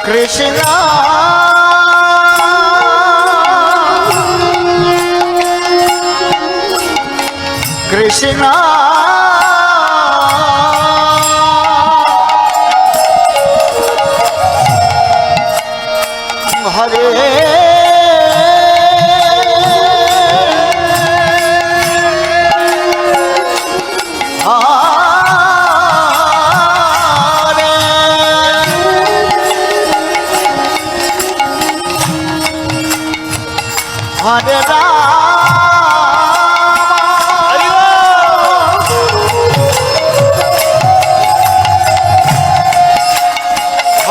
Krishna Krishna Hare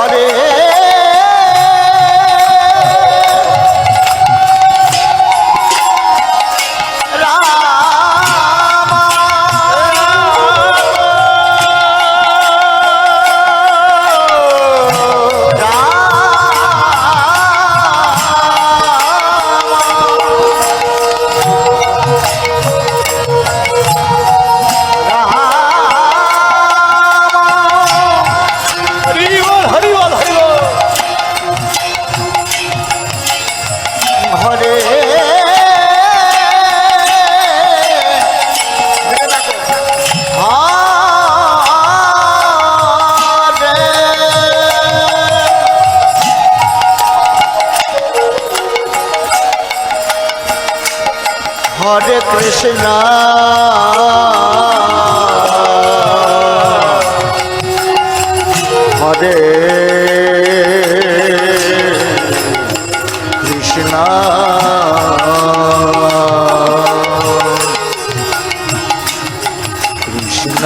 Hare Hare Krishna Hare Krishna Krishna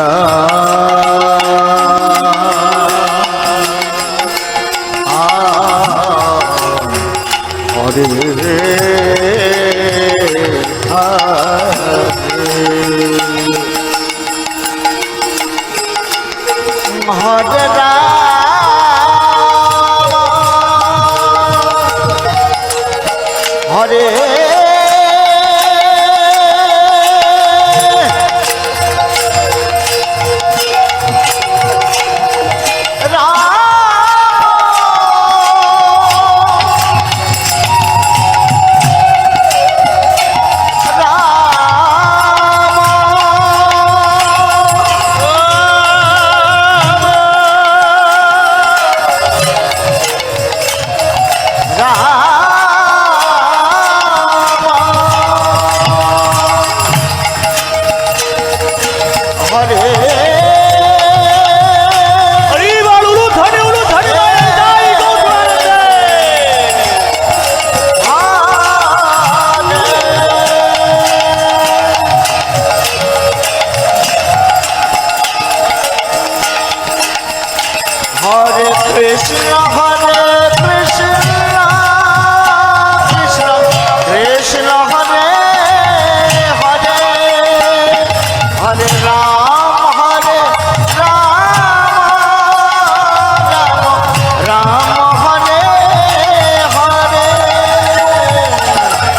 Hare Hare Ram Hare Hare Krishna, Hare Krishna, Krishna Krishna, Hare Hare, Hare Ram, Hare Ram, Ram Hare Hare, Hare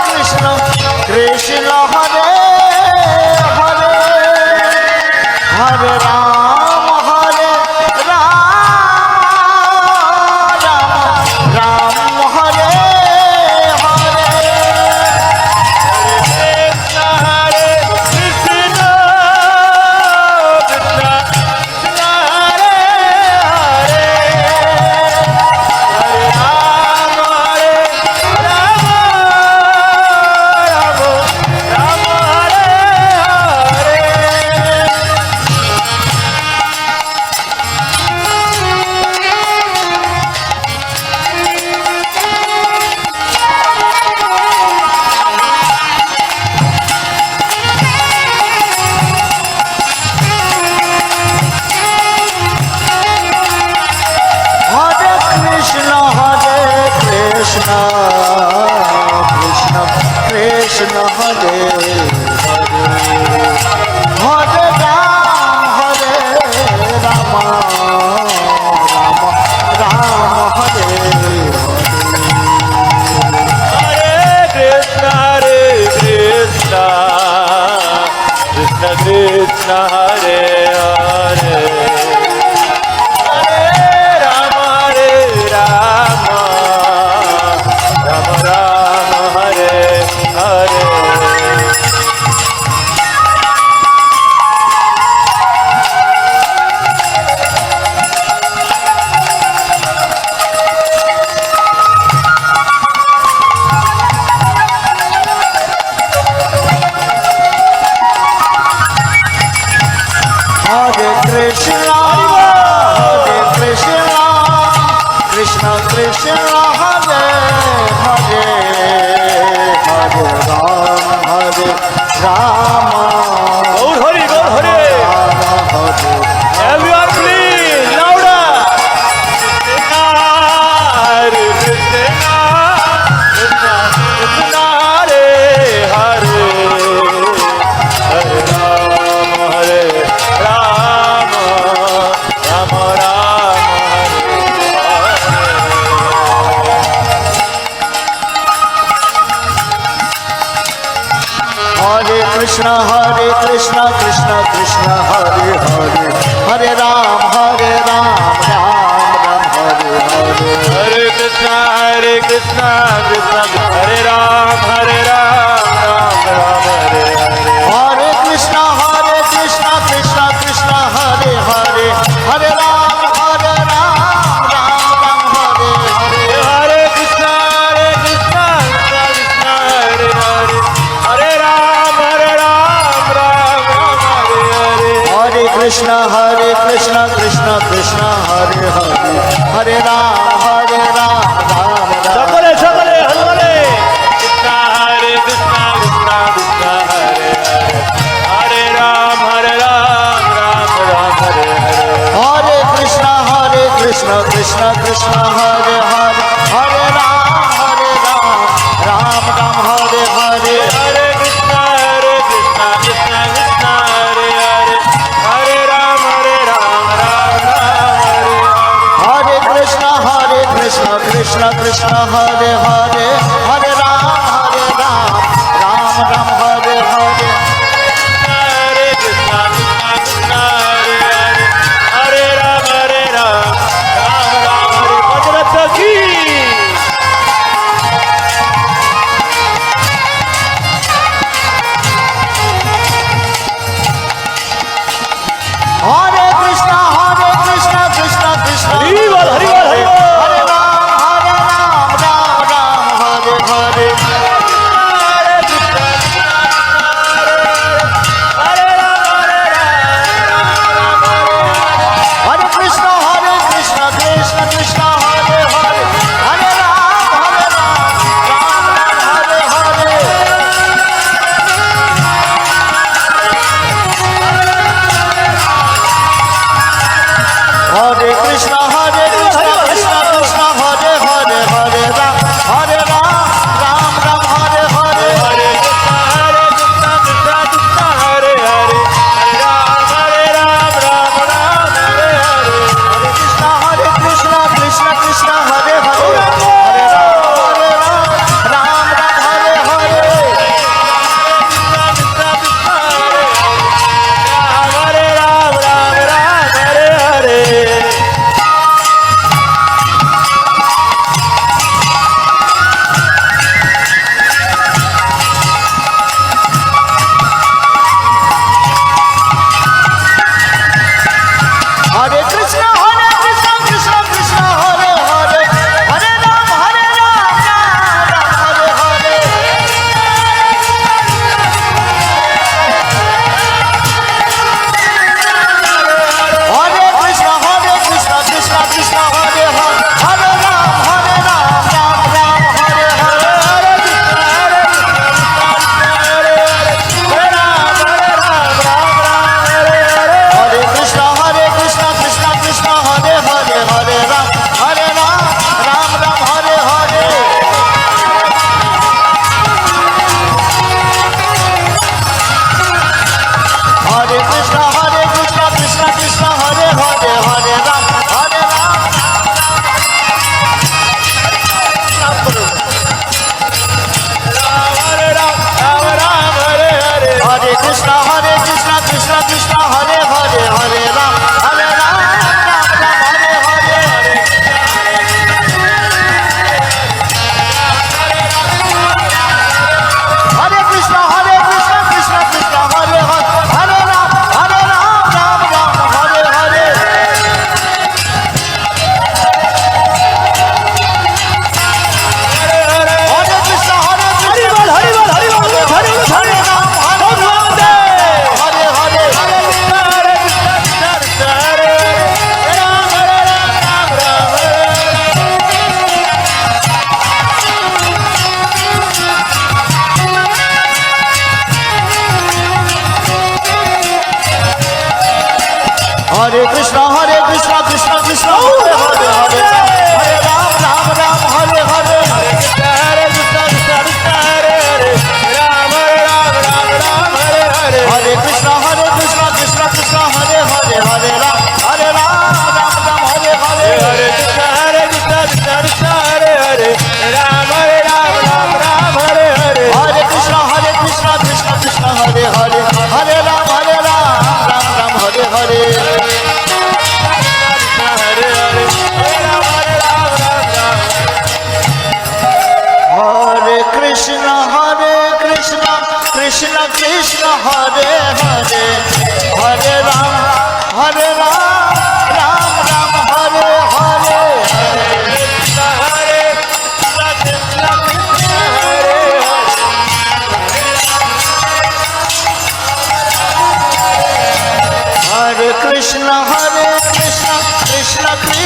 Krishna, Krishna Hare Hare, Hare Ram, Hare Ram, Ram Hare Hare, Krishna Hare Krishna, Krishna Hare Hare, Krishna Hare Hare Hare Rama Gaur Hari, Gaur Hari. Everyone please, louder. Hare Krishna, Krishna Krishna Hare Hare, Hare Rama, Hare Rama, Rama Rama, Hare Hare Krishna Krishna Krishna Hare Hare Hare Ram Ram Hare Hare Hare Krishna, Krishna Hare Ram, Ram Hare Hare. Hare Krishna Krishna Krishna Hare Hare Hare Ram Ram Hare Hare Hare Krishna, Krishna Krishna Hare Hare, Hare Ram, Ram Hare Hare. Hare Krishna Krishna Krishna Hare Hare Hare Ram Ram সকলে সকলে হরে কৃষ্ণ হরে কৃষ্ণ কৃষ্ণ কৃষ্ণ হরে হরে, হরে Ram Ram Ram Hare Hare. Hare Krishna Krishna Krishna Hare Hare Hare Ram Ram Hare Hare Hare Krishna, Krishna Krishna Hare Hare, Hare Ram Ram Hare Hare. Hare Krishna Krishna Krishna Hare Hare Hare Ram Ram Hare Hare Hare Krishna, Krishna Krishna Hare Hare, Hare Ram Ram Hare. Bajrang ki. Hare Krishna Krishna Krishna Hari Bol, Hari Bol, Hari Bol. Hare Ram Ram Hare Hare Hare Krishna Krishna Krishna Hare Hare Hare Ram Hare Hare Hare Krishna Krishna Krishna Hare Hare Hare Ram Ram Hare Hare Hare Krishna, Krishna Krishna Hare Hare, Hare Ram Ram Hare Hare. Krishna Krishna Hare Hare Hare Ram Hare Hare Hare Ram Ram Hare Hare.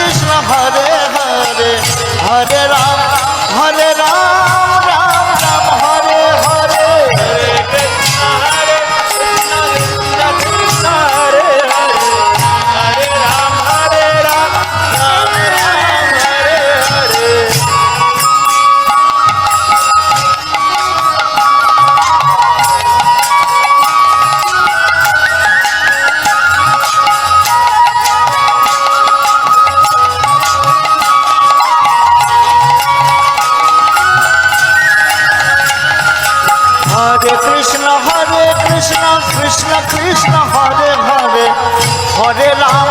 Krishna Hare Hare Hare Ram Ram Ram Hare Hare Hare Krishna, Krishna Krishna, Hare Hare, Hare Ram, Ram Ram, Hare Hare. হরে কৃষ্ণ কৃষ্ণ কৃষ্ণ হরে হরে হরে রাম